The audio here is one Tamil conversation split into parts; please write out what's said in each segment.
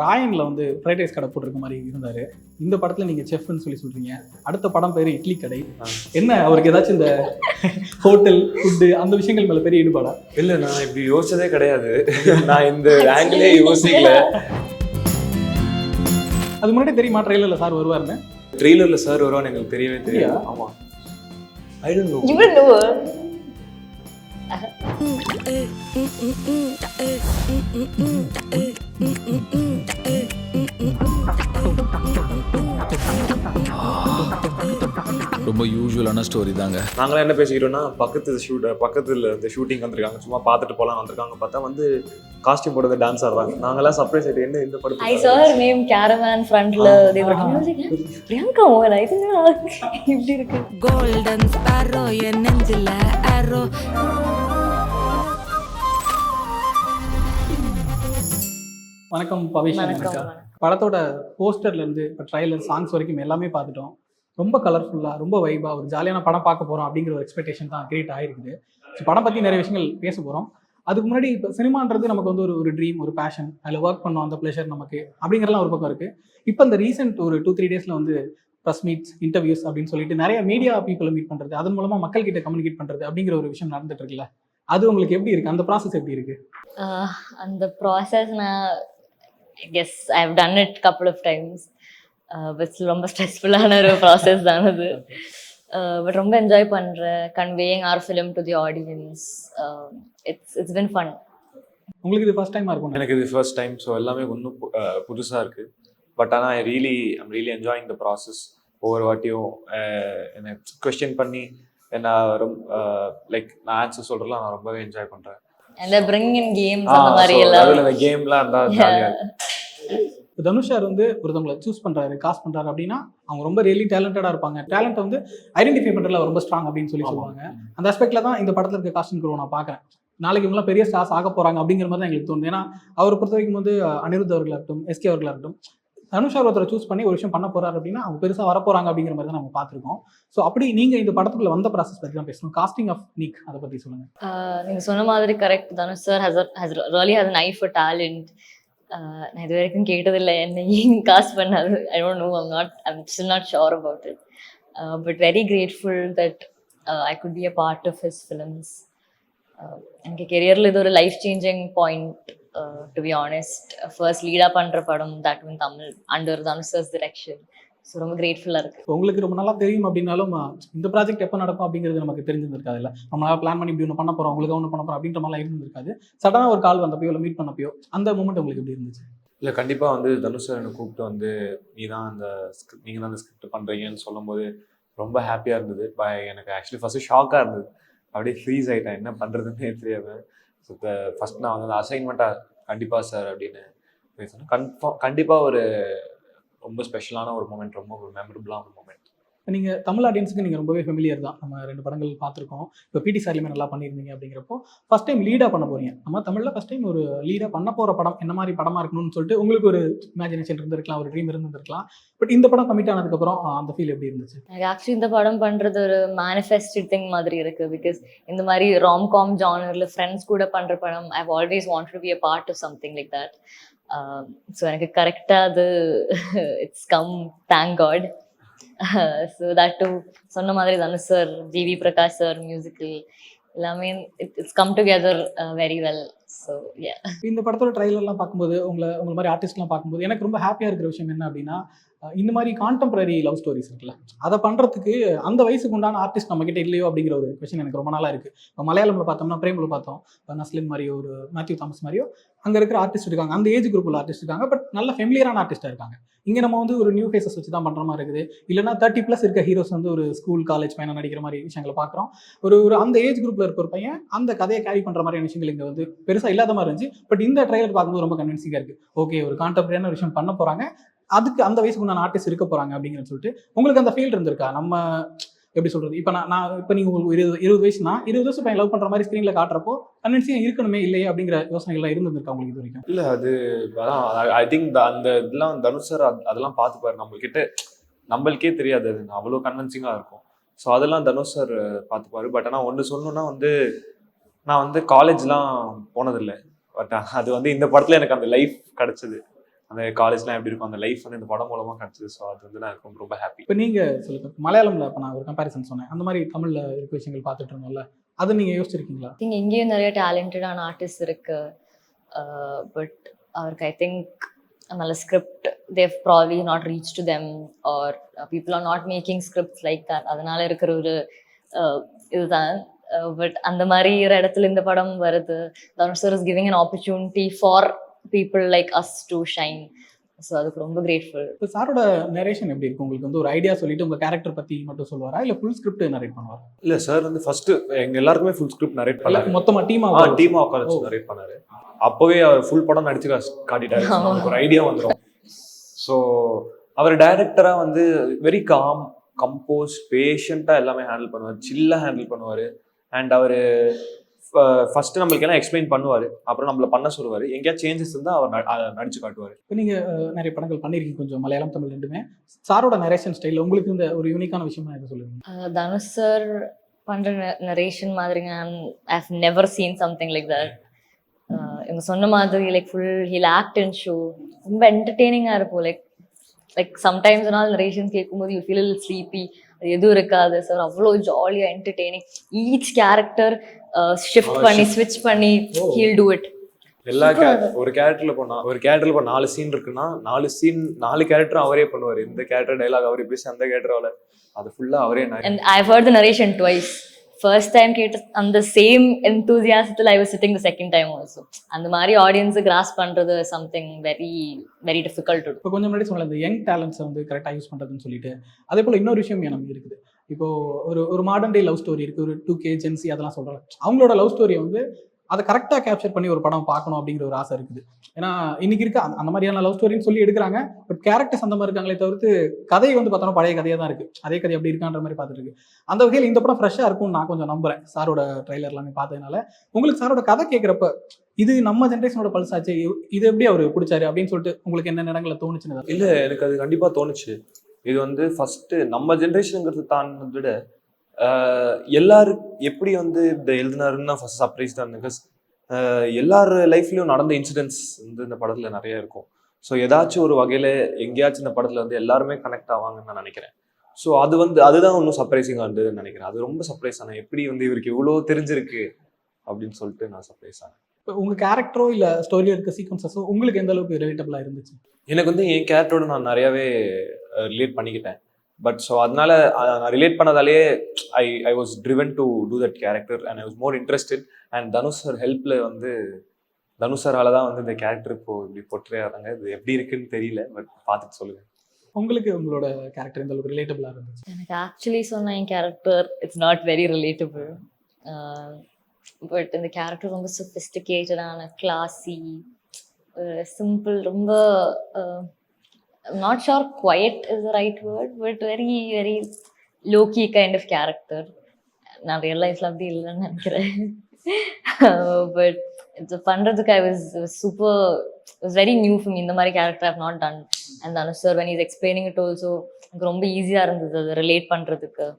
ராயனில் வந்து ஃப்ரைட் ரைஸ் கடை போட்டிருக்க மாதிரி இருந்தார். இந்த படத்தில் நீங்கள் செஃப்னு சொல்கிறீங்க. அடுத்த படம் பேர் இட்லி கடை. என்ன அவருக்கு ஏதாச்சும் இந்த ஹோட்டல் ஃபுட்டு அந்த விஷயங்கள் மேலே பெரிய ஈடுபாடா? இல்லை, நான் இப்படி யோசிச்சதே கிடையாது. நான் இந்த ஆங்கிலே யோசிக்கல. அது முன்னாடி தெரியுமா ட்ரெய்லரில் சார் வருவாருன்னு? ட்ரெய்லரில் சார் வருவான்னு எங்களுக்கு தெரியவே தெரியாது. ஆமாம், I don't know. You will know. ரொம்ப யூஸ்வலான ஸ்டோரி தாங்க. நாங்களாம் என்ன பேசிக்கிட்டோம்னா, பக்கத்தில் இந்த ஷூட்டிங் வந்திருக்காங்க, சும்மா பார்த்துட்டு போகலாம் வந்திருக்காங்க. பார்த்தா வந்து காஸ்டியூம் போடுறது டான்ஸ் ஆடுறாங்க. நாங்களாம் சர்ப்ரைஸ் ஆகிட்டு என்ன இந்த படத்தில் I saw her name caravan frontல they were like Priyanka மோகன் இப்படி இருக்கு. Golden sparrow என் நெஞ்சில arrow. வணக்கம் பவிஷ். படத்தோட போஸ்டர்லேருந்து இப்போ ட்ரைலர் சாங்ஸ் வரைக்கும் எல்லாமே பார்த்துட்டோம். ரொம்ப கலர்ஃபுல்லாக, ரொம்ப வைபாக, ஒரு ஜாலியான படம் பார்க்க போகிறோம் அப்படிங்கிற ஒரு எக்ஸ்பெக்டேஷன் தான் கிரியேட் ஆகிருக்குது. ஸோ படம் பற்றி நிறைய விஷயங்கள் பேச போகிறோம். அதுக்கு முன்னாடி இப்போ சினிமான்றது நமக்கு வந்து ஒரு ட்ரீம், ஒரு பேஷன், அதில் ஒர்க் பண்ணோம், அந்த ப்ளஷர் நமக்கு அப்படிங்கிறலாம் ஒரு பக்கம் இருக்குது. இப்போ இந்த ரீசெண்ட் ஒரு 2-3 டேஸில் வந்து ப்ரெஸ் மீட்ஸ், இன்டர்வியூஸ் அப்படின்னு சொல்லிட்டு நிறைய மீடியா பீப்புளை மீட் பண்ணுறது, அதன் மூலமாக மக்கள்கிட்ட கம்யூனிகேட் பண்ணுறது அப்படிங்கிற ஒரு விஷயம் நடந்துட்டு இருக்குல்ல, அது உங்களுக்கு எப்படி இருக்குது? அந்த ப்ராசஸ் எப்படி இருக்குது? அந்த ப்ராசஸ் நான் I guess I've done it couple of times. But ரொம்ப ஸ்ட்ரெஸ்ஃபுல்லான ஒரு ப்ராசஸ் தான் அது. பட் ரொம்ப என்ஜாய் பண்ணுறேன் conveying our film to the audience. It's been fun. உங்களுக்கு இது ஃபர்ஸ்ட் டைமாக இருக்கும்? எனக்கு இது ஃபர்ஸ்ட் டைம். ஸோ எல்லாமே இன்னும் புதுசாக இருக்குது. பட் ஆனால் I'm really enjoying the process. ஒவ்வொரு வாட்டியும் என்னை கொஸ்டின் பண்ணி என்ன ரொம்ப லைக் நான் ஆன்சர் சொல்கிறலாம் நான் ரொம்பவே என்ஜாய் பண்ணுறேன். And they bring in games அந்த மாதிரி எல்லாம் கேம்லாம் இருந்தால் ஜாலியாக இருக்கும். தனுஷ் சார் வந்து ஒருத்தவங்களை சூஸ் பண்ணுறாரு, காஸ்ட் பண்ணுறாரு அப்படின்னா அவங்க ரொம்ப ரியலி டேலண்டடாக இருப்பாங்க. டேலண்ட்டை வந்து ஐடென்டிஃபை பண்ணுறதுல ரொம்ப ஸ்ட்ராங் அப்படின்னு சொல்லுவாங்க. அந்த ஆஸ்பெக்டில் தான் இந்த படத்தில் இருக்க காஸ்டிங் குரூவை நான் பார்க்குறேன். நாளைக்கு இவங்களாம் பெரிய ஸ்டார்ஸ் ஆக போகிறாங்க அப்படிங்கிற மாதிரி தான் எங்களுக்கு தோணுது. ஏன்னா அவரை பொறுத்த வரைக்கும் வந்து அனிருத் அவர்களாகட்டும், எஸ்கே அவர்களாகட்டும், தனுஷ் சார் ஒருத்தரை சூஸ் பண்ணி ஒரு விஷயம் பண்ண போறாரு அப்படின்னா அவங்க பெருசாக வரப்போறாங்க அப்படிங்கிற மாதிரி தான் நம்ம பார்த்துருக்கோம். ஸோ அப்படி நீங்கள் இந்த படத்துக்குள்ள வந்த ப்ராசஸ் பற்றி தான் பேசணும். காஸ்டிங் ஆஃப் நிக் அதை பற்றி சொல்லுங்க. நீங்கள் சொன்ன மாதிரி correct. Dhanush sir really has an eye for talent. நான் இது வரைக்கும் கேட்டதில்லை என்ன ஏன் காஸ்ட் பண்ணாரு. I don't know, I'm still not sure about it. But very grateful that I could be a part of his films. எனக்கு கெரியரில் இது ஒரு life changing point. To be honest, first lead up பண்ற படம் that in Tamil under Dhanush sir's direction. So ரொம்ப கிரேட்ஃபுல்லா இருக்கு. உங்களுக்கு ரொம்ப நல்லா தெரியும் அப்படின்னாலும் இந்த ப்ராஜெக்ட் எப்போ நடக்கும் அப்படிங்கிறது நமக்கு தெரிஞ்சிருக்காது. இல்லை நம்ம நல்லா பிளான் பண்ணி இப்படி ஒன்று பண்ண போறோம், உங்களுக்கு ஒன்று பண்ண போறோம் அப்படின்ற மாதிரிலாம் இருந்திருக்காது. சடனாக ஒரு கால் வந்தப்போ இல்லை மீட் பண்ணப்போ அந்த மூமெண்ட் உங்களுக்கு எப்படி இருந்துச்சு? இல்லை, கண்டிப்பாக வந்து தனுஷ் சார் என்னை கூப்பிட்டு வந்து நீங்கள் தான் அந்த ஸ்கிரிப்ட் பண்ணுறீங்கன்னு சொல்லும்போது ரொம்ப ஹாப்பியாக இருந்தது. எனக்கு ஆக்சுவலி ஃபஸ்ட்டு ஷாக்காக இருந்தது. அப்படியே ஃப்ரீஸ் ஆகிட்டேன், என்ன பண்ணுறதுன்னு தெரியாது. ஸோ ஃபஸ்ட் நான் வந்து அந்த அசைன்மெண்ட்டாக கண்டிப்பாக சார் அப்படின்னு பேசுனேன். கண்டிப்பாக ஒரு ரொம்ப ஸ்பெஷலான ஒரு மூமெண்ட், ரொம்ப ஒரு மெமரபுளான ஒரு மூமெண்ட். நீங்கள் தமிழ் ஆடியன்ஸுக்கு நீங்கள் ரொம்பவே ஃபெமிலியர் தான். நம்ம 2 படங்கள் பார்த்துருக்கோம். இப்போ பிடி சார்லையுமே நல்லா பண்ணியிருந்தீங்க. அப்படிங்கிறப்போ ஃபஸ்ட் டைம் லீடாக பண்ண போறீங்க. நம்ம தமிழில் ஃபஸ்ட் டைம் ஒரு லீடாக பண்ண போகிற படம் என்ன மாதிரி படமாக இருக்கணும்னு சொல்லிட்டு உங்களுக்கு ஒரு இமேஜினேஷன் இருந்திருக்கலாம், ஒரு ட்ரீம் இருந்திருக்கலாம். பட் இந்த படம் கமிட் ஆனதுக்கப்புறம் அந்த ஃபீல் எப்படி இருந்துச்சு? எனக்கு ஆக்சுவலி இந்த படம் பண்ணுறது ஒரு மேனிஃபெஸ்டட் திங் மாதிரி இருக்குது. பிகாஸ் இந்த மாதிரி ராம்காம் ஜானரில் ஃப்ரெண்ட்ஸ் கூட பண்ணுற படம் I have always wanted to be a part of something like that. So எனக்கு கரெக்டாக அது it's come, thank God. So that to சொன்ன மாதிரி Dhanush sir, G V Prakash sir musical எல்லாமே it's come together very well. So இந்த படத்தோட ட்ரைலர்லாம் பார்க்கும்போது உங்களை மாதிரி ஆர்டிஸ்ட்லாம் பார்க்கும்போது எனக்கு ரொம்ப ஹாப்பியாக இருக்கிற விஷயம் என்ன அப்படின்னா, இந்த மாதிரி கான்டெம்பரரி லவ் ஸ்டோரிஸ் இருக்குல்ல, அதை பண்ணுறதுக்கு அந்த வயசுக்கு உண்டான ஆர்டிஸ்ட் நம்மக்கிட்ட இல்லையோ அப்படிங்கிற ஒரு கொஸ்டின் எனக்கு ரொம்ப நாளாக இருக்குது. இப்போ மலையாளமில் பார்த்தோம்னா பிரேமில் பார்த்தோம், நஸ்லின் மாதிரியோ ஒரு மேத்யூ தாமஸ் மாதிரியோ அங்கே இருக்கிற ஆர்டிஸ்ட் இருக்காங்க, அந்த ஏஜ் குரூப் உள்ள ஆர்டிஸ்ட் இருக்காங்க. பட் நல்ல ஃபெமிலியரான ஆர்டிஸ்ட்டாக இருக்காங்க. இங்கே நம்ம வந்து ஒரு நியூ ஃபேஸஸ் வச்சு தான் பண்ணுற மாதிரி இருக்குது. இல்லைனா 30+ இருக்க ஹீரோஸ் வந்து ஒரு ஸ்கூல் காலேஜ் பையனை நடிக்கிற மாதிரி விஷயங்களை பார்க்குறோம். ஒரு அந்த ஏஜ் குரூப்பில் இருக்க ஒரு பையன் அந்த கதையை கேரி பண்ணுற மாதிரியான விஷயங்கள் இங்கே வந்து பெருசாக இல்லாத மாதிரி இருந்துச்சு. பட் இந்த ட்ரைலர் பார்க்கும்போது ரொம்ப கன்வின்சிங்காக இருக்குது. ஓகே, ஒரு கான்டெம்பரரியான விஷயம் பண்ண போகிறாங்க, அதுக்கு அந்த வயசுக்கு நான் ஆர்டிஸ்ட் இருக்க போகிறாங்க அப்படிங்கிறத சொல்லிட்டு உங்களுக்கு அந்த ஃபீல் இருந்திருக்கா? நம்ம எப்படி சொல்கிறது, இப்போ நான் இப்போ நீங்கள் உங்களுக்கு 20 வயசுனா 20 வருஷம் பையன் லவ் பண்ணுற மாதிரி ஸ்க்ரீனில் காட்டுறப்போ கன்வின்சிங்காக இருக்கணுமே இல்லையே அப்படிங்கிற யோசனைகள்லாம் இருந்திருக்கா உங்களுக்கு இது வரைக்கும்? இல்லை, அது ஐ திங்க் அந்த இதெல்லாம் தனுஷ் சார் அதெல்லாம் பார்த்துப்பாரு. நம்மளுக்கே தெரியாது, அது அவ்வளோ கன்வின்சிங்காக இருக்கும். ஸோ அதெல்லாம் தனுஷ் சார் பார்த்துப்பாரு. பட் ஆனால் ஒன்று சொல்லணுன்னா வந்து நான் வந்து காலேஜ்லாம் போனதில்லை. பட் அது வந்து இந்த படத்தில் எனக்கு அந்த லைஃப் கிடச்சிது. அந்த காலேஜ்லாம் எப்படி இருக்கும் அந்த லைஃப் வந்து இந்த படம் மூலமாக கிடச்சிது. ஸோ அது வந்து நான் ரொம்ப ரொம்ப ஹாப்பி. இப்போ நீங்கள் சொல்லுங்க, மலையாளம்ல இப்போ நான் ஒரு கம்பேரிசன் சொன்னேன், அந்த மாதிரி தமிழில் இருக்க விஷயங்கள் பார்த்துட்டு இருந்தோம்ல, அது நீங்கள் யோசிச்சிருக்கீங்களா? திங்க் இங்கேயும் நிறைய டேலண்டடான ஆர்டிஸ்ட் இருக்கு. பட் அவருக்கு ஐ திங்க் நல்ல script they probably not reach to them or people are not making script like that. அதனால இருக்கிற ஒரு இதுதான். பட் அந்த மாதிரி ஒரு இடத்துல இந்த படம் வருது. Dhanush sir is giving an opportunity for people like us to shine. So அதுக்கு ரொம்ப கிரேட்ஃபுல். இப்போ சாரோட நரேஷன் எப்படி இருக்கும்? உங்களுக்கு வந்து ஒரு ஐடியா சொல்லிட்டு உங்கள் கேரக்டர் பற்றி மட்டும் சொல்லுவாரா, இல்லை ஃபுல் ஸ்கிரிப்ட் நரேட் பண்ணுவாரா? இல்லை சார் வந்து ஃபர்ஸ்ட் எங்கள் எல்லாருக்குமே ஃபுல் ஸ்கிரிப்ட் நரேட் பண்ணாரு. மொத்தமாக டீமாக உட்கார வச்சு நரேட் பண்ணாரு. அப்போவே அவர் ஃபுல் படம் நடிச்சு காட்டிட்டாரு. நமக்கு ஒரு ஐடியா வந்துடும். ஸோ அவர் டைரக்டராக வந்து வெரி காம், கம்போஸ், பேஷண்ட்டாக எல்லாமே ஹேண்டில் பண்ணுவார், சில்லாக ஹேண்டில் பண்ணுவார். அண்ட் அவர் ஃபர்ஸ்ட் நம்மளுக்கு எல்லாம் எக்ஸ்பிளைன் பண்ணுவார், அப்புறம் நம்மள பண்ண சொல்லுவார். எங்கேயாவது சேஞ்சஸ் இருந்தால் அவர் நடிச்சு காட்டுவார். இப்போ நீங்கள் நிறைய படங்கள் பண்ணியிருக்கீங்க, கொஞ்சம் மலையாளம் தமிழ் ரெண்டுமே. சாரோட நரேஷன் ஸ்டைலில் உங்களுக்கு இந்த ஒரு யூனிக்கான விஷயமா எது சொல்லுவீங்க? தனுஷ் சார் பண்ணுற நரேஷன் மாதிரிங்க I have never seen something like that. இவங்க சொன்ன மாதிரி like full he'll act and show ரொம்ப என்டர்டெய்னிங்காக இருக்கும். லைக் சம்டைம்ஸ் நாள் நரேஷன்ஸ் கேட்கும்போது யூ ஃபீல் ஸ்லீப்பி, அது எதுவும் இருக்காது சார். அவ்வளோ ஜாலியாக என்டர்டெய்னிங். ஈச் கேரக்டர் ஷிஃப்ட் பண்ணி ஸ்விட்ச் பண்ணி ஹீல் டூ இட். எல்லா ஒரு கேரக்டர்ல இப்போ 4 சீன் இருக்குன்னா 4 கேரக்டரும் அவரே பண்ணுவார். இந்த கேரக்டர் டைலாக் அவரே பேசி, அந்த கேரக்டர் அது ஃபுல்லா அவரே. And I've heard the narration twice. First time கேட்ட அந்த same enthusiasm I was sitting the second time also. அந்த மாதிரி ஆடியன்ஸை கிராஸ் பண்றது something very very difficult to. இப்போ கொஞ்சம் முன்னாடி சொன்னல இந்த யங் டேலண்ட்ஸை வந்து கரெக்டாக யூஸ் பண்ணுறதுன்னு சொல்லிட்டு, அதே போல் இன்னொரு விஷயம் எனக்கு இருக்குது. இப்போ ஒரு மாடர்ன் டே லவ் ஸ்டோரி இருக்குது, ஒரு 2K ஜென்சி அதெல்லாம் சொல்கிறாங்க. அவங்களோட லவ் ஸ்டோரியை வந்து அதை கரெக்டாக கேப்சர் பண்ணி ஒரு படம் பார்க்கணும் அப்படிங்கிற ஒரு ஆசை இருக்குது. ஏன்னா இன்னைக்கு இருக்க அந்த மாதிரியான லவ் ஸ்டோரின்னு சொல்லி எடுக்கிறாங்க. பட் கேரக்டர்ஸ் அந்த மாதிரி இருக்காங்களே தவிர்த்து கதையை வந்து பார்த்தோன்னா பழைய கதையாக தான் இருக்குது. அதே கதை அப்படி இருக்கான்ற மாதிரி பார்த்துட்டு இருக்கு. அந்த வகையில் இந்த படம் ஃப்ரெஷ்ஷாக இருக்கும்னு நான் கொஞ்சம் நம்புறேன், சாரோட ட்ரைலர் எல்லாமே பார்த்ததுனால. உங்களுக்கு சாரோட கதை கேட்குறப்ப இது நம்ம ஜென்ரேஷனோட பல்ஸ் ஆச்சு, இது எப்படி அவர் பிடிச்சாரு அப்படின்னு சொல்லிட்டு உங்களுக்கு என்ன இடங்களில் தோணுச்சுன்னு? இல்லை, எனக்கு அது கண்டிப்பாக தோணுச்சு. இது வந்து ஃபர்ஸ்ட் நம்ம ஜென்ரேஷனுங்கிறது தாண்டதை விட எல்லாரும் எப்படி வந்து இந்த எழுதினாருன்னு தான் ஃபர்ஸ்ட் சர்ப்ரைஸ் தான். பிகாஸ் எல்லார் லைஃப்லையும் நடந்த இன்சிடென்ட்ஸ் வந்து இந்த படத்தில் நிறைய இருக்கும். ஸோ ஏதாச்சும் ஒரு வகையில் எங்கேயாச்சும் இந்த படத்தில் வந்து எல்லாருமே கனெக்ட் ஆவாங்கன்னு நான் நினைக்கிறேன். ஸோ அதுதான் இன்னும் சர்ப்ரைசிங்காக இருந்ததுன்னு நினைக்கிறேன். அது ரொம்ப சர்ப்ரைஸ் ஆனேன், எப்படி வந்து இவருக்கு இவ்வளோ தெரிஞ்சிருக்கு அப்படின்னு சொல்லிட்டு நான் சர்ப்ரைஸ் ஆனேன். இப்போ உங்கள் கேரக்டரோ இல்லை ஸ்டோரியில் இருக்க சீக்வன்சஸோ உங்களுக்கு எந்த அளவுக்கு ரிலேட்டபிளாக இருந்துச்சு? எனக்கு வந்து என் கேரக்டரோட நான் நிறையாவே ரிலேட் பண்ணிக்கிட்டேன். பட் ஸோ அதனால நான் ரிலேட் பண்ணதாலே I was driven to do that character and I was more interested. And Dhanush sir ஹெல்ப்ல வந்து தனுஷ் சாரால தான் வந்து இந்த கேரக்டர் இப்போ இப்படி போர்ட்ரே ஆகிறாங்க. இது எப்படி இருக்குன்னு தெரியல, பட் பார்த்துட்டு சொல்லுங்க. உங்களுக்கு உங்களோட கேரக்டர் எந்த அளவுக்கு ரிலேட்டபிளாக இருந்துச்சு? எனக்கு ஆக்சுவலி சொன்ன என் character it's not very relatable. But இந்த கேரக்டர் ரொம்ப சொஃபிஸ்டிகேட்டடான, கிளாஸி, சிம்பிள், ரொம்ப I'm not sure quiet is the right word, but very very low key kind of character. நான் ரியல் லைஃப்ல அப்படி இல்லைன்னு நினைக்கிறேன். பட் இது பண்றதுக்கு I was super, it was very new for me. இந்த மாதிரி character I've not done. And Dhanush sir when he's explaining it also எனக்கு ரொம்ப ஈஸியா இருந்தது அதை ரிலேட் பண்றதுக்கு,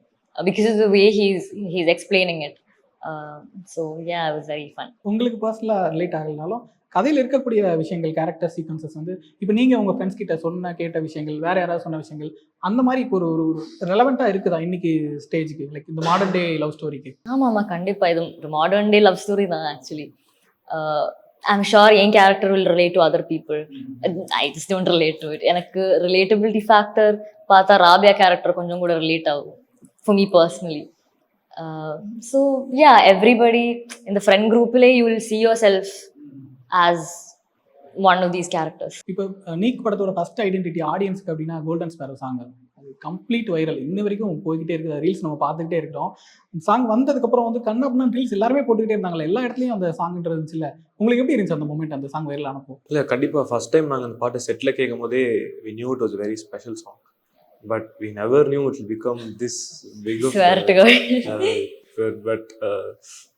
because of the way he's explaining it. So yeah, it was very fun. உங்களுக்கு பர்சனலாக ரிலேட் ஆகலனாலும் கதையில் இருக்கக்கூடிய விஷயங்கள், கேரக்டர் சீக்வன்சஸ் வந்து இப்போ நீங்கள் உங்கள் ஃப்ரெண்ட்ஸ் கிட்ட கேட்ட விஷயங்கள், வேற யாராவது சொன்ன விஷயங்கள், அந்த மாதிரி இப்போ ஒரு ரெலவெண்ட்டாக இருக்குதா இன்னைக்கு ஸ்டேஜுக்கு, லைக் இந்த மாடர்ன் டே லவ் ஸ்டோரிக்கு? ஆமாம்மா, கண்டிப்பாக இது மாடர்ன் டே லவ் ஸ்டோரி தான் ஆக்சுவலி. ஐம் ஷோர் என் character will relate to other people. I just don't relate to it. எனக்கு ரிலேட்டபிலிட்டி ஃபேக்டர் பார்த்தா ராபியா கேரக்டர் கொஞ்சம் கூட ரிலேட் ஆகும் for me personally. So yeah, everybody இந்த ஃப்ரெண்ட் குரூப்லேயே you will see yourself as one of these characters. இப்போ நீக் படத்தோட ஃபர்ஸ்ட் ஐடென்டிட்டி ஆடியன்ஸ்க்கு அப்படின்னா கோல்டன் ஸ்பேரோ சாங். அது கம்ப்ளீட் வைரல், இன்ன வரைக்கும் போய்கிட்டே இருக்குது. ரீல்ஸ் நம்ம பார்த்துக்கிட்டே இருக்கிறோம். சாங் வந்ததுக்கப்புறம் வந்து கண்ணப்பண்ணா ரீல்ஸ் எல்லாருமே போட்டுக்கிட்டே இருந்தாங்களே, எல்லா இடத்துலையும் அந்த சாங்ன்றது இருந்துச்சு. இல்லை உங்களுக்கு எப்படி இருந்துச்சு அந்த மூமெண்ட், அந்த சாங் வைரல் ஆனப்போ? இல்லை, கண்டிப்பாக ஃபர்ஸ்ட் டைம் நாங்கள் அந்த பாட்டை செட்டில் கேட்கும் போதே we knew it was a very special song, but we never knew it will become this big of Swear to God. But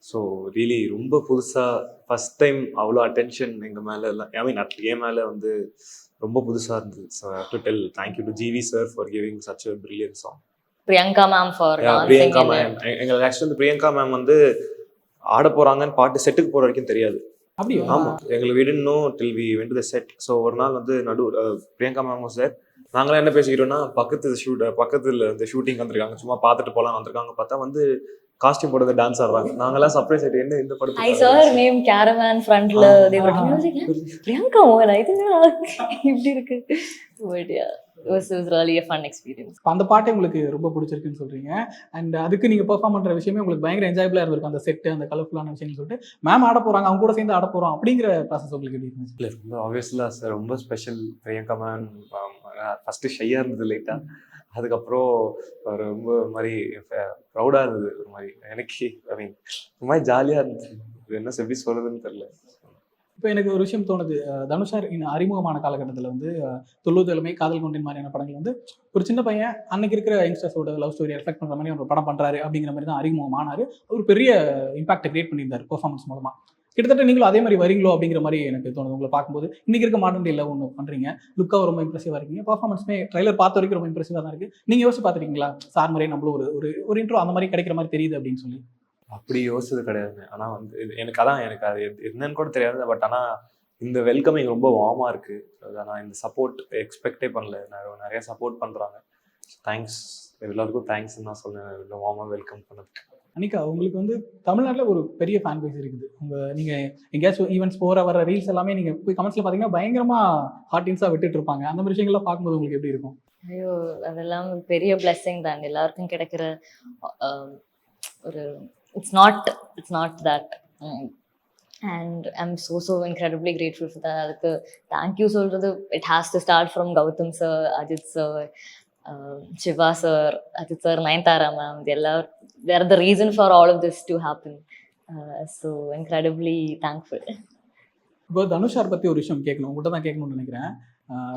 so really ரொம்ப புதுசாக ஃபர்ஸ்ட் டைம் அவ்வளோ அட்டென்ஷன் எங்கள் மேலே எல்லாம், ஐ மீன் என் மேலே வந்து ரொம்ப புதுசாக இருந்தது. So I have to tell thank you to GV sir for giving such a brilliant song. Priyanka ma'am for Priyanka ma'am, எங்களுக்கு ஆக்சுவலி வந்து பிரியங்கா மேம் வந்து ஆட போகிறாங்கன்னு பாட்டு செட்டுக்கு போகிற வரைக்கும் தெரியாது. அப்படியா? ஆமா, எங்களுக்கு we didn't know till we went to the set. So ஒரு நாள் வந்து பிரியங்கா மேம் சார் நாங்களாம் என்ன பேசிக்கிட்டோம்னா பக்கத்துல இந்த ஷூட்டிங் வந்திருக்காங்க, சும்மா பார்த்துட்டு போலாம் வந்திருக்காங்க. பார்த்தா வந்து காஸ்டியூம் போடுறது டான்ஸ் ஆடுறாங்க. நாங்களாம் சர்ப்ரைஸ் ஆயிட்டு என்ன இந்த I படத்துக்கு saw her name Caravan frontல they were music. Priyanka Mohan, I think இப்படி இருக்கு. But yeah, it was really a fun experience. இப்போ அந்த பாட்டே உங்களுக்கு ரொம்ப பிடிச்சிருக்குன்னு சொல்றீங்க. அண்ட் அதுக்கு நீங்க பெர்ஃபார்ம் பண்ற விஷயமே உங்களுக்கு பயங்கர என்ஜாயபிளா இருந்திருக்கும். அந்த செட், அந்த கலர்ஃபுல்லான விஷயம்னு சொல்லிட்டு மேம் ஆட போறாங்க, அவங்க கூட சேர்ந்து ஆட போறோம் அப்படிங்கிற ப்ராசஸ் உங்களுக்கு எப்படி இருந்துச்சு? இல்லை ரொம்ப ஆப்வியஸ்லா சார் ரொம்ப ஸ்பெஷல். பிரியங்கா மேம் ஃபர்ஸ்ட் ஷையா இருந்தது லைட்டா, அதுக்கப்புறம் ஒரு ரொம்ப ஒரு மாதிரி ப்ரௌடாக இருந்தது. ஒரு மாதிரி எனக்கு ஐ மீன் ஒரு மாதிரி ஜாலியாக இருந்துச்சு. இது என்ன எப்படி சொல்கிறதுன்னு தெரியல. இப்போ எனக்கு ஒரு விஷயம் தோணுது. தனுஷா அறிமுகமான காலகட்டத்தில் வந்து தொல்லூர் தலைமை, காதல் கொண்டேன் மாதிரியான படங்கள் வந்து ஒரு சின்ன பையன் அன்னைக்கு இருக்கிற யங்ஸ்டர்ஸோட லவ் ஸ்டோரி ரெஃப்ளெக்ட் பண்ணுற மாதிரி ஒரு படம் பண்ணுறாரு அப்படிங்கிற மாதிரி தான் அறிமுகமானார். ஒரு பெரிய இம்பாக்டை கிரியேட் பண்ணியிருந்தார் பெர்ஃபார்மன்ஸ் மூலமாக. கிட்டத்தட்ட நீங்களும் அதே மாதிரி வரீங்களோ அப்படிங்கிற மாதிரி எனக்கு தோணுது. உங்களை பார்க்கும்போது இன்னைக்கு இருக்க மாடர்ன் டேல ஒன்று பண்ணுறீங்க, லுக்காக ரொம்ப இம்ப்ரெசிவாக இருக்கீங்க, பர்ஃபார்மன்ஸுமே ட்ரைலர் பார்த்த வரைக்கும் ரொம்ப இம்ப்ரெசிவாக தான் இருக்குது. நீங்கள் யோசிச்சு பார்த்துருக்கீங்களா சார் மாதிரியே நம்மளும் ஒரு இன்ட்ரோ அந்த மாதிரி கிடைக்கிற மாதிரி தெரியுது அப்படின்னு சொல்லி? அப்படி யோசிச்சது கிடையாது. ஆனால் வந்து எனக்கு அது என்னன்னு கூட தெரியாது. பட் ஆனால் இந்த வெல்கமிங் ரொம்ப வார்மாக இருக்குது. நான் இந்த சப்போர்ட் எக்ஸ்பெக்டே பண்ணல. நிறைய சப்போர்ட் பண்ணுறாங்க. தேங்க்ஸ் எல்லாருக்கும், தேங்க்ஸ்ன்னு நான் சொன்னேன் இவ்வளோ வார்மாக வெல்கம் பண்ணதுக்கு. அனிகா, உங்களுக்கு வந்து தமிழ்நாட்டில் ஒரு பெரிய ஃபேன் பேஸ் இருக்குது. நீங்கள் எங்கேயாச்சும் ஈவெண்ட்ஸ் வர ரீல்ஸ் எல்லாமே நீங்கள் போய் கமெண்ட்ஸில் பார்த்தீங்கன்னா பயங்கரமாக ஹார்டின்ஸாக விட்டுட்டு இருப்பாங்க. அந்த மாதிரி விஷயங்கள்லாம் பார்க்கும்போது உங்களுக்கு எப்படி இருக்கும்? ஐயோ, அதெல்லாம் பெரிய பிளெஸிங் தான். எல்லாருக்கும் கிடைக்கிற ஒரு it's not that. And I'm so incredibly grateful for that. அதுக்கு தேங்க்யூ சொல்கிறது it has to start from Gautham sir, Ajith sir, Shiva sir, Ajit sir, Nayanthara ma'am, they are the reason for all of this to happen. So incredibly thankful. இப்போ தனுஷார் பற்றி ஒரு விஷயம் கேட்கணும், உங்கள்கிட்ட தான் கேட்கணும்னு நினைக்கிறேன்.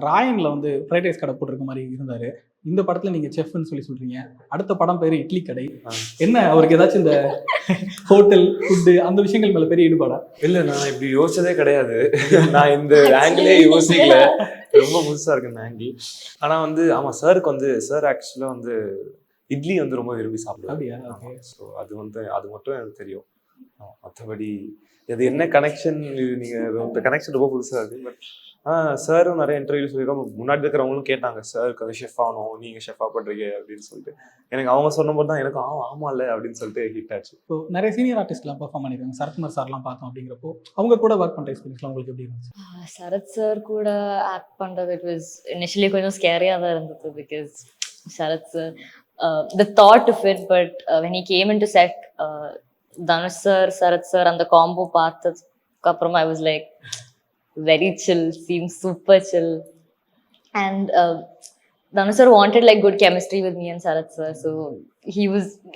ராயனில் வந்து ஃப்ரைட் ரைஸ் கடை போட்டிருக்க மாதிரி இருந்தார். இந்த படத்தில் நீங்கள் செஃப்னு சொல்கிறீங்க. அடுத்த படம் பேர் இட்லி கடை. என்ன அவருக்கு ஏதாச்சும் இந்த ஹோட்டல் ஃபுட்டு அந்த விஷயங்கள் மேலே பெரிய ஈடுபாடா? இல்லை, நான் இப்படி யோசிச்சதே கிடையாது. நான் இந்த ஆங்கிளே யோசிக்கல. ரொம்ப புதுசாக இருக்கு இந்த ஆங்கிள். ஆனால் வந்து ஆமாம், சாருக்கு வந்து சார் ஆக்சுவலாக வந்து இட்லி வந்து ரொம்ப விரும்பி சாப்பிடுவாங்க. ஸோ அது மட்டும் எனக்கு தெரியும். மற்றபடி அது என்ன கனெக்ஷன், நீங்கள் கனெக்ஷன் ரொம்ப புதுசாக இருக்குது. பட் சாரும் நிறைய இன்டர்வியூ சொல்லியிருக்கோம். முன்னாடி இருக்கிறவங்களும் கேட்டாங்க சாருக்கு வந்து ஷெஃப் ஆகணும், நீங்கள் ஷெஃபாக பண்ணுறீங்க அப்படின்னு சொல்லிட்டு. எனக்கு அவங்க சொன்னபோது தான் எனக்கு ஆமாம் இல்லை அப்படின்னு சொல்லிட்டு ஹிட் ஆச்சு. இப்போ நிறைய சீனியர் ஆர்டிஸ்ட்லாம் பெர்ஃபார்ம் பண்ணியிருக்காங்க. சரத்குமார் சார்லாம் பார்த்தோம். அப்படிங்கிறப்போ அவங்க கூட ஒர்க் பண்ணுற எக்ஸ்பீரியன்ஸ்லாம் உங்களுக்கு எப்படி இருந்துச்சு? சரத் சார் கூட ஆக்ட் பண்ணுறது இட் வாஸ் இனிஷியலி கொஞ்சம் ஸ்கேரியாக தான் இருந்தது. Because Sarath sir the thought of it, but when he came into set, Dhanush sir, Sarath sir அந்த காம்போ பார்த்ததுக்கு அப்புறமா I was like very chill, seems super chill, and Dhanush sir wanted like good chemistry with me and Sarath sir, so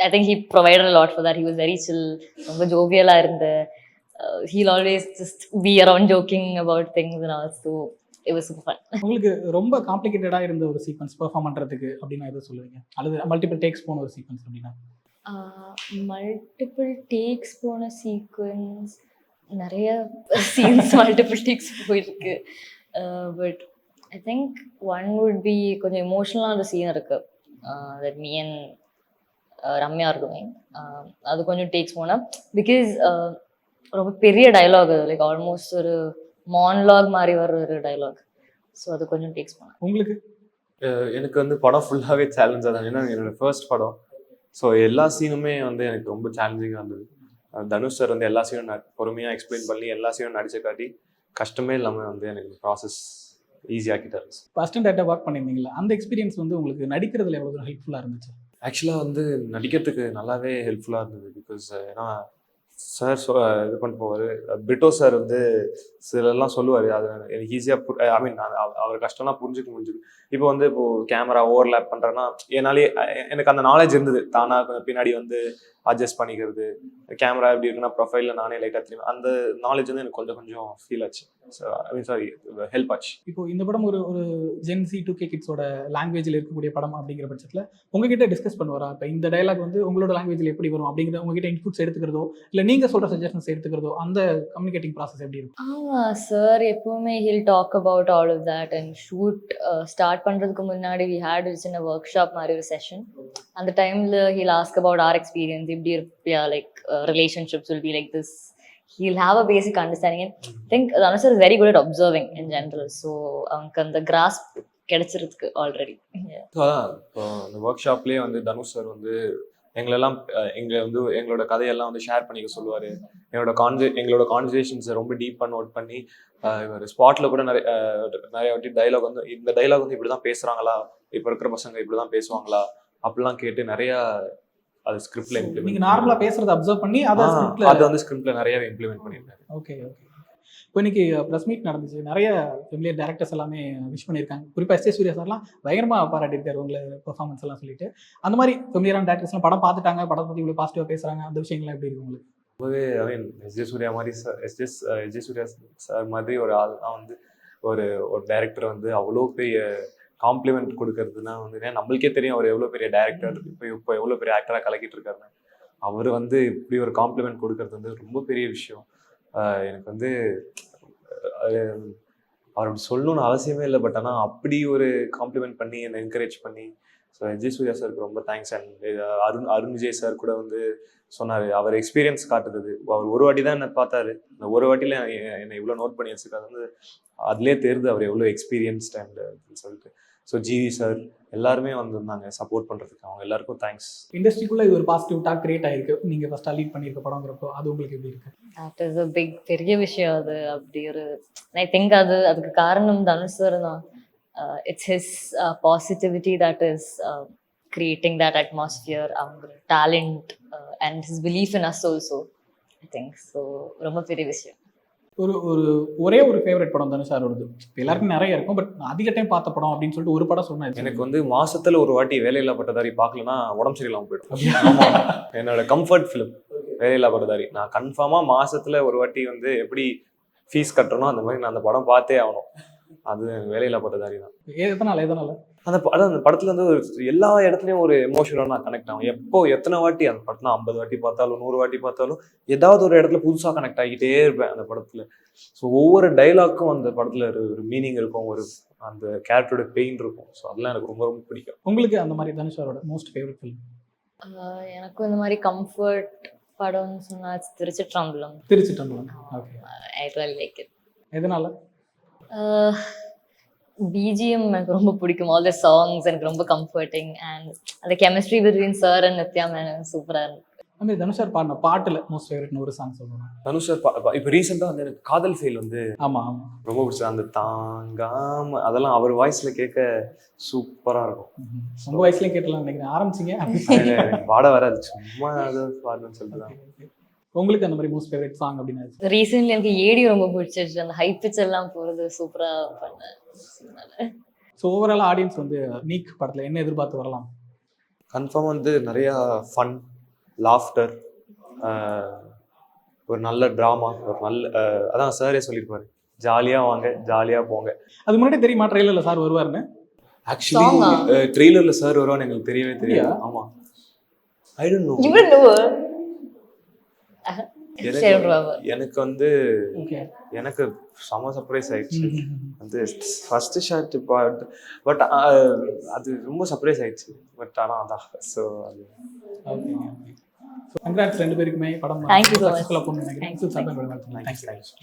I think he provided a lot for that. He was very chill, ரொம்ப jovial-ஆ இருந்த. He'll always just be around joking about things and all, so it was super fun. உங்களுக்கு ரொம்ப காம்ப்ளிகேட்டடாக இருந்த ஒரு சீக்வன்ஸ் பெர்ஃபார்ம் பண்ணுறதுக்கு அப்படின்னா எதை சொல்லுவீங்க? அல்லது மல்டிபிள் டேக்ஸ் போன ஒரு சீக்வன்ஸ் அப்படின்னா? மல்டிபிள் டேக்ஸ் போன சீக்வன்ஸ் நிறைய சீன்ஸ் மல்டிபிள் டேக்ஸ் போயிருக்கு. But I think one would be கொஞ்சம் எமோஷ்னலான சீன் இருக்கு. That me and Ramya are doing. அது கொஞ்சம் டேக்ஸ் போனேன். பிகாஸ் ரொம்ப பெரிய டைலாக், லைக் ஆல்மோஸ்ட் ஒரு மான்லாக் மாதிரி வர ஒரு டைலாக். ஸோ அது கொஞ்சம் டேக்ஸ் பண்ணேன். உங்களுக்கு? எனக்கு வந்து படம் ஃபுல்லாகவே சேலஞ்சாக தான். ஏன்னா என்னோட ஃபர்ஸ்ட் படம். ஸோ எல்லா சீனுமே வந்து எனக்கு ரொம்ப சேலஞ்சிங்காக இருந்தது. தனுஷ் சார் வந்து எல்லா சீனும் பொறுமையாக எக்ஸ்பிளைன் பண்ணி எல்லா சீனும் நடிச்சு காட்டி கஷ்டமே இல்லாமல் வந்து எனக்கு ப்ராசஸ் ஈஸியாக்கிட்டாரு. ஃபர்ஸ்ட் டேட்டாக ஒர்க் பண்ணியிருந்தீங்களா? அந்த எக்ஸ்பீரியன்ஸ் வந்து உங்களுக்கு நடிக்கிறதுல எவ்வளோ ஹெல்ப்ஃபுல்லாக இருந்துச்சு? ஆக்சுவலாக வந்து நடிக்கிறதுக்கு நல்லாவே ஹெல்ப்ஃபுல்லாக இருந்தது. பிகாஸ் ஏன்னா சார் இது பண்ணிட்டு போவார். பிரிட்டோ சார் வந்து சிலெல்லாம் சொல்லுவார். அது எனக்கு ஈஸியாக ஐ மீன் அவர் கஷ்டம்லாம் புரிஞ்சுக்க முடிஞ்சுது. இப்போ வந்து கேமரா ஓவர்லேப் பண்ணுறேன்னா எனக்கு அந்த நாலேஜ் இருந்தது. தானாக கொஞ்சம் பின்னாடி வந்து அட்ஜஸ்ட் பண்ணிக்கிறது, கேமரா எப்படி இருக்குன்னா ப்ரொஃபைலில் நானே லைட்டாக தெரியும். அந்த நாலேஜ் வந்து எனக்கு கொஞ்சம் ஃபீல் ஆச்சு. ஹெல்ப் ஆச்சு. இப்போ இந்த படம் ஒரு ஜென்சி 2K கிட்ஸோட லாங்குவேஜில் இருக்கக்கூடிய படம் அப்படிங்கிற பட்சத்தில் உங்ககிட்ட டிஸ்கஸ் பண்ணுவாரா? இப்போ இந்த டைலாக் வந்து உங்களோட லாங்குவேஜில் எப்படி வரும் அப்படிங்கிற உங்ககிட்ட இன்புட்ஸ் எடுத்துக்கிறதோ இல்லை நீங்கள் சொல்கிற சஜஷன்ஸ் எடுத்துக்கிறதோ அந்த கம்யூனிகேட்டிங் ப்ராசஸ் எப்படி இருக்கும்? ஆமாம் சார், எப்பவுமே he'll talk about all of that. And shoot start பண்ணுறதுக்கு முன்னாடி வி ஹேட் சின்ன ஒர்க் ஷாப் மாதிரி ஒரு செஷன். அந்த டைமில் he'll ask about our experience. இப்படி இருப்பியா, like relationships will be like this, he'll have a basic understanding. And I think Dhanush sir is very good at observing in general. So அவனுக்கு அந்த grasp கிடைச்சிருக்கு ஆல்ரெடி. ஸோ அதான் இப்போ அந்த ஒர்க் ஷாப்லேயே வந்து தனுஷ் சார் வந்து எங்களெல்லாம் எங்களோட கதையெல்லாம் வந்து ஷேர் பண்ணிக்க சொல்லுவார். எங்களோட கான்வர்சேஷன்ஸை ரொம்ப டீப்பாக நோட் பண்ணி இவர் ஸ்பாட்டில் கூட நிறைய வாட்டி டைலாக் வந்து இந்த டைலாக் வந்து இப்படி தான் பேசுகிறாங்களா, இப்போ இருக்கிற பசங்க இப்படி தான் பேசுவாங்களா அப்படிலாம் கேட்டு நிறையா அது ஸ்கிரிப்ட்ல இம்ப்ளிமெண்ட். நீங்க நார்மலா பேசுறத அப்சர்வ் பண்ணி அது வந்து ஸ்கிரிப்ட்ல நிறையவே இம்ப்ளிமெண்ட் பண்ணியிருக்காரு. Okay okay. இப்போ இன்னைக்கு ப்ரெஸ் மீட் நடந்துச்சு, நிறைய ஃபெமிலியர் டேரக்டர்ஸ் எல்லாமே விஷ் பண்ணியிருக்காங்க. குறிப்பாக எஸ்.ஏ. சூர்யா சார்லாம் பயங்கரமாக பாராட்டியிருக்காரு உங்களை பெர்ஃபார்மன்ஸ் எல்லாம் சொல்லிட்டு. அந்த மாதிரி ஃபெமிலியரான டேரக்டர்ஸ்லாம் படம் பார்த்துட்டாங்க, படத்தை பற்றி இவ்வளோ பாசிட்டிவாக பேசுகிறாங்க, அந்த விஷயங்கள்லாம் எப்படி இருக்கு உங்களுக்கு? ரொம்பவே ஐ மீன் எஸ்.ஜே. சூர்யா மாதிரி எஸ்.ஜே. சூர்யா சார் மாதிரி ஒரு ஆள் தான் வந்து ஒரு டைரக்டர் வந்து அவ்வளோ பெரிய காம்ப்ளிமெண்ட் கொடுக்கறதுனா வந்து நம்மளுக்கே தெரியும் அவர் எவ்வளோ பெரிய டைரக்டர், இப்போ எவ்வளோ பெரிய ஆக்டராக கலக்கிட்டு இருக்காருன்னு. அவர் வந்து இப்படி ஒரு காம்ப்ளிமெண்ட் கொடுக்கறது வந்து ரொம்ப பெரிய விஷயம். எனக்கு வந்து அவர் அப்படி சொல்லணும்னு அவசியமே இல்லை. பட் ஆனால் அப்படி ஒரு காம்ப்ளிமெண்ட் பண்ணி என்னை என்கரேஜ் பண்ணி, ஸோ எஸ்.ஜே. சூர்யா சாருக்கு ரொம்ப thanks. And Arun Vijay sir கூட வந்து சொன்னார், அவர் எக்ஸ்பீரியன்ஸ் காட்டுறது. அவர் ஒரு வாட்டி தான் என்னை பார்த்தாரு, இந்த ஒரு வாட்டியில் என்னை இவ்வளோ நோட் பண்ணி வச்சுருக்காரு வந்து அதுலேயே தெரியுது அவர் எவ்வளோ எக்ஸ்பீரியன்ஸ்ட் அண்ட் சொல்லிட்டு. ஸோ ஜிவி சார் எல்லாருமே வந்திருந்தாங்க சப்போர்ட் பண்ணுறதுக்கு, அவங்க எல்லாருக்கும் தேங்க்ஸ். இண்டஸ்ட்ரிக்குள்ளே இது ஒரு பாசிட்டிவ் டாக் கிரியேட் ஆகிருக்கு நீங்கள் ஃபஸ்ட்டாக லீட் பண்ணியிருக்க படங்கிறப்போ அது உங்களுக்கு எப்படி இருக்கு? தட் இஸ் அ பிக் பெரிய விஷயம் அது. அப்படி ஒரு ஐ திங்க் அதுக்கு காரணம் தனுஷ் சார் தான். It's his positivity that is creating that atmosphere, அவங்க talent and his belief in us also I think. So ரொம்ப பெரிய விஷயம். ஒரே ஒரு ஃபேவரட் படம் தானே சார் வருது? இப்போ எல்லாருக்கும் நிறைய இருக்கும், பட் அதிக டைம் பார்த்த படம் அப்படின்னு சொல்லிட்டு ஒரு படம் சொன்னேன். எனக்கு வந்து மாசத்துல ஒரு வாட்டி வேலையில்லா பட்டதாரி பார்க்கலன்னா உடம்பு சரியில்லாமல் போயிடும். என்னோட கம்ஃபர்ட் ஃபிலிம் வேலையில்லா பட்டதாரி. நான் கன்ஃபார்மா மாசத்துல ஒரு வாட்டி வந்து எப்படி ஃபீஸ் கட்டுறனோ அந்த மாதிரி நான் அந்த படம் பார்த்தே ஆகணும். அது வேலையில்லா பட்டதாரி தான். எதனால அந்த படத்துல வந்து எல்லா இடத்துலயும் ஒரு எமோஷனலாக நான் கனெக்ட் ஆகும். எப்போ எத்தனை வாட்டி அந்த படத்தை 50 வாட்டி பார்த்தாலும் 100 வாட்டி பார்த்தாலும் ஏதாவது ஒரு இடத்துல புதுசாக கனெக்ட் ஆகிட்டே இருப்பேன் அந்த படத்துல. ஸோ ஒவ்வொரு டைலாக்கும் அந்த படத்துல ஒரு மீனிங் இருக்கும், ஒரு அந்த கேரக்டரோட பெயின் இருக்கும். ஸோ அதெல்லாம் எனக்கு ரொம்ப ரொம்ப பிடிக்கும். உங்களுக்கு அந்த மாதிரி தனுஷாரோட மோஸ்ட் ஃபேவரட் ஃபிலிம்? எனக்கும் இந்த மாதிரி கம்ஃபர்ட் படம்னு சொன்னா Thiruchitrambalam. Okay. I really like it. எதனால? பிஜிஎம் எனக்கு ரொம்ப பிடிக்கும். ஆல் த சாங்ஸ் எனக்கு ரொம்ப கம்ஃபர்டிங் அண்ட் அந்த chemistry between sir and Nithya ma'am சூப்பராக இருக்கு. அந்த தனுஷ் சார் பாடின பாட்டுல மோஸ்ட் ஃபேவரட்னு ஒரு சாங் சொல்லணும். தனுஷ் சார் இப்போ ரீசெண்டாக வந்து எனக்கு காதல் ஃபெயில் வந்து ஆமாம் ரொம்ப பிடிச்சது. அந்த தாங்காம அதெல்லாம் அவர் வாய்ஸ்ல கேட்க சூப்பரா இருக்கும். உங்க வாய்ஸ்லயும் கேட்டலாம் நினைக்கிறேன். ஆரம்பிச்சிங்க பாட வராது, சும்மா அதை பாடணும்னு சொல்லிட்டு. உங்களுக்கு அந்த மாதிரி மோஸ்ட் ஃபேவரட் சாங் அப்படின்னு? ரீசென்ட்லி எனக்கு ஏடி ரொம்ப பிடிச்சிருச்சு. அந்த ஹை பிச் எல்லாம் போகிறது சூப்பராக பண்ணேன். ஸோ ஓவரால் ஆடியன்ஸ் வந்து நீக் படத்தில் என்ன எதிர்பார்த்து வரலாம்? கன்ஃபார்ம் வந்து நிறையா ஃபன், லாஃப்டர், ஒரு நல்ல ட்ராமா, ஒரு நல்ல அதான் சாரே சொல்லியிருப்பாரு, ஜாலியாக வாங்க ஜாலியாக போங்க. அது முன்னாடி தெரியுமா ட்ரெய்லரில் சார் வருவாருன்னு? ஆக்சுவலி ட்ரெய்லரில் சார் வருவான்னு எங்களுக்கு தெரியவே தெரியாது. ஆமாம், ஐ டோன்ட் நோ. எனக்கு வந்து எனக்கு செம சர்ப்ரைஸ் ஆயிடுச்சு. வந்து ஃபர்ஸ்ட் ஷாட் பட் அது ரொம்ப சர்ப்ரைஸ் ஆயிடுச்சு. பட் ஆனால் அதான். ஸோ அது கங்க்ராட்ஸ் ரெண்டு பேருக்குமே. படம் சக்ஸஸ்ஃபுல்லாக போகணும்னு நினைக்கிறேன். தேங்க்ஸ்.